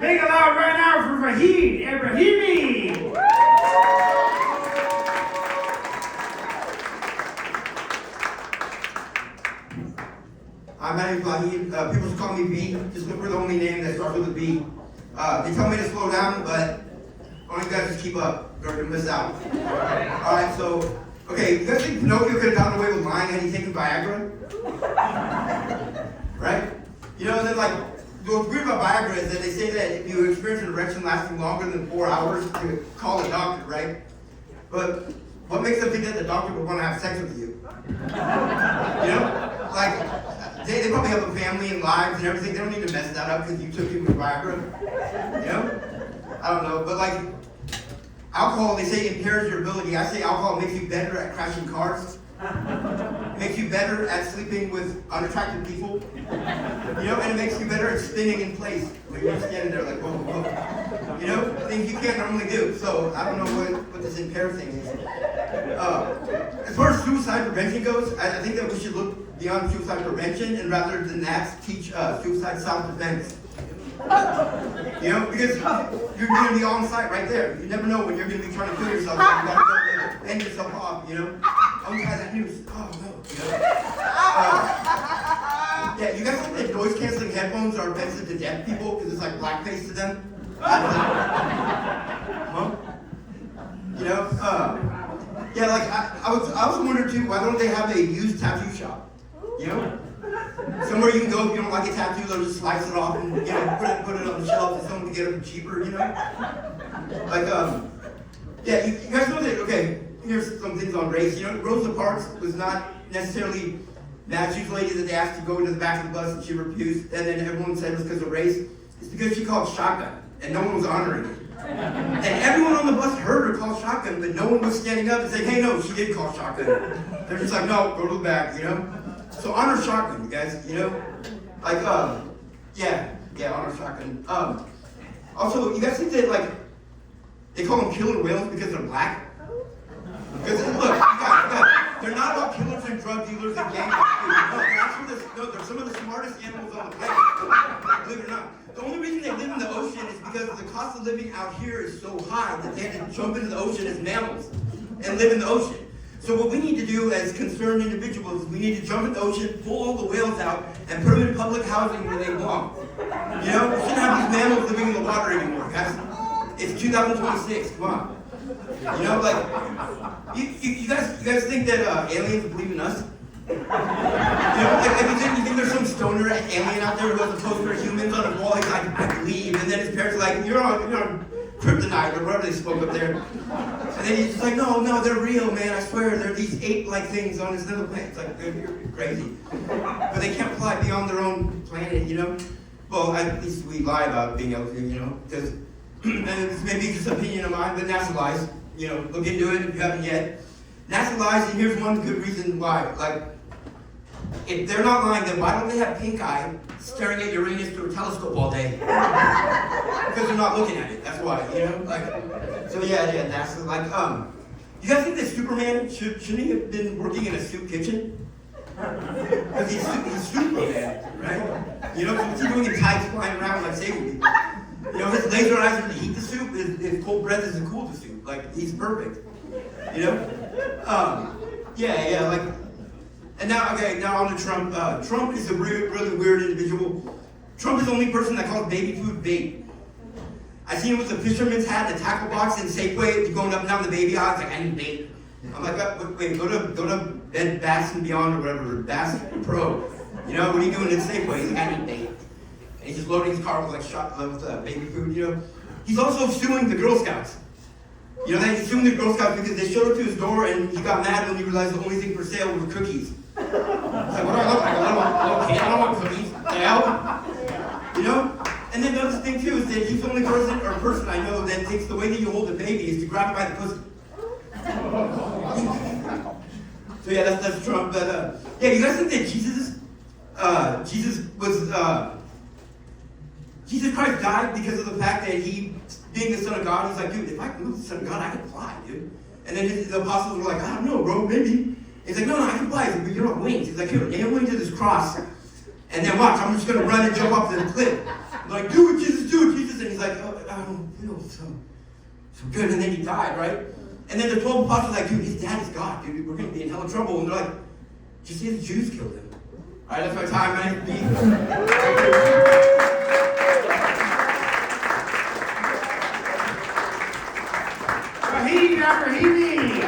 Make it loud right now for Vahid Ebrahimi. My name is Vahid. People just call me B. Just look for the only name that starts with a B. They tell me to slow down, but all you guys just keep up. You're gonna miss out. Alright, so, okay, you guys think Pinocchio could have gotten away with lying had he taken Viagra? Right? You know, and then like, what's weird about Viagra is that they say that if you experience an erection lasting longer than 4 hours, to call a doctor, right? But what makes them think that the doctor would want to have sex with you? You know? Like, they probably have a family and lives and everything. They don't need to mess that up because you took him with Viagra. You know? I don't know, but like, alcohol, they say impairs your ability. I say alcohol makes you better at crashing cars. Makes you better at sleeping with unattractive people. You know, and it makes you better at spinning in place when you're standing there like, whoa, whoa. You know, things you can't normally do. So I don't know what this impaired thing is. As far as suicide prevention goes, I think that we should look beyond suicide prevention and rather than that teach suicide self-defense. You know, because you're going to be on site right there. You never know when you're going to be trying to kill yourself. So you got to go end yourself off, you know. Oh, you had that news. Oh, no. You know? Yeah, you guys think that noise canceling headphones are offensive to deaf people because it's like blackface to them? Huh? You know? Yeah, like I was wondering too, why don't they have a used tattoo shop? You know? Somewhere you can go if you don't like a tattoo, they'll just slice it off and you know put it on the shelf and someone can get it cheaper, you know? Like yeah, you guys know that, okay, here's some things on race. You know, Rosa Parks was not necessarily that huge lady that they asked to go into the back of the bus and she refused, and then everyone said it was because of race. It's because she called shotgun and no one was honoring it. And everyone on the bus heard her call shotgun, but no one was standing up and saying, hey, no, she did call shotgun. They're just like, no, go to the back, you know? So honor shotgun, you guys, you know? Like, yeah, honor shotgun. Also, you guys think that, like, they call them killer whales because they're black? Because, look, you guys, they're not all killers and drug dealers and gang members. No, they're some of the smartest animals on the planet, believe it or not. The only reason they live in the ocean is because the cost of living out here is so high that they had to jump into the ocean as mammals and live in the ocean. So what we need to do as concerned individuals is we need to jump in the ocean, pull all the whales out, and put them in public housing where they belong. You know, we shouldn't have these mammals living in the water anymore, guys. It's 2026, come on. You know, like, you guys think that aliens believe in us? You know, like you think there's some stoner alien out there who has a poster of humans on a wall, he's like, I believe, and then his parents are like, you're on kryptonite or whatever they spoke up there. And then he's just like, no, they're real, man, I swear, they're these ape-like things on this little planet. It's like, you're crazy. But they can't fly beyond their own planet, you know? Well, at least we lie about being able to, you know, because, and it's maybe just an opinion of mine, but NASA lies. You know, look into it if you haven't yet. NASA lies, and here's one good reason why. Like, if they're not lying, then why don't they have pink eye staring at Uranus through a telescope all day? Because they're not looking at it, that's why, you know? Like, so yeah, NASA, like, you guys think that Superman, shouldn't he have been working in a soup kitchen? Because he's Superman, right? You know, what's he doing in tights flying around like saving people? You know, his laser eyes are to heat the soup, his cold breath is to cool the soup. Like, he's perfect. You know? Yeah, like, and now, okay, now on to Trump. Trump is a really weird individual. Trump is the only person that calls baby food bait. I see him with the fisherman's hat, the tackle box, and Safeway going up and down the baby aisle. It's like, I need bait. I'm like, wait, go to Bed Bath and Beyond or whatever, Bass Pro. You know, what are you doing at Safeway? He's like, I need bait. And he's just loading his car with like baby food, you know. He's also suing the Girl Scouts. You know, he's suing the Girl Scouts because they showed up to his door and he got mad when he realized the only thing for sale were cookies. He's like, what do I look like? I don't want cookies. The hell? You know? And then the other thing too is that he's the only person I know that thinks the way that you hold a baby is to grab it by the pussy. So yeah, that's Trump. But yeah, you guys think that Jesus Christ died because of the fact that he, being the Son of God, he's like, dude, if I can move the Son of God, I can fly, dude. And then the apostles were like, I don't know, bro, maybe. He's like, no, I can fly. He's like, but you don't have wings. He's like, here, nail me to this cross. And then watch, I'm just going to run and jump off the cliff. I'm like, do it, Jesus, and he's like, oh, I don't feel so good. And then he died, right? And then the 12 apostles are like, dude, his dad is God, dude. We're going to be in hell of trouble. And they're like, just say the Jews killed him. All right, that's my time, man. Vahid Ebrahimi.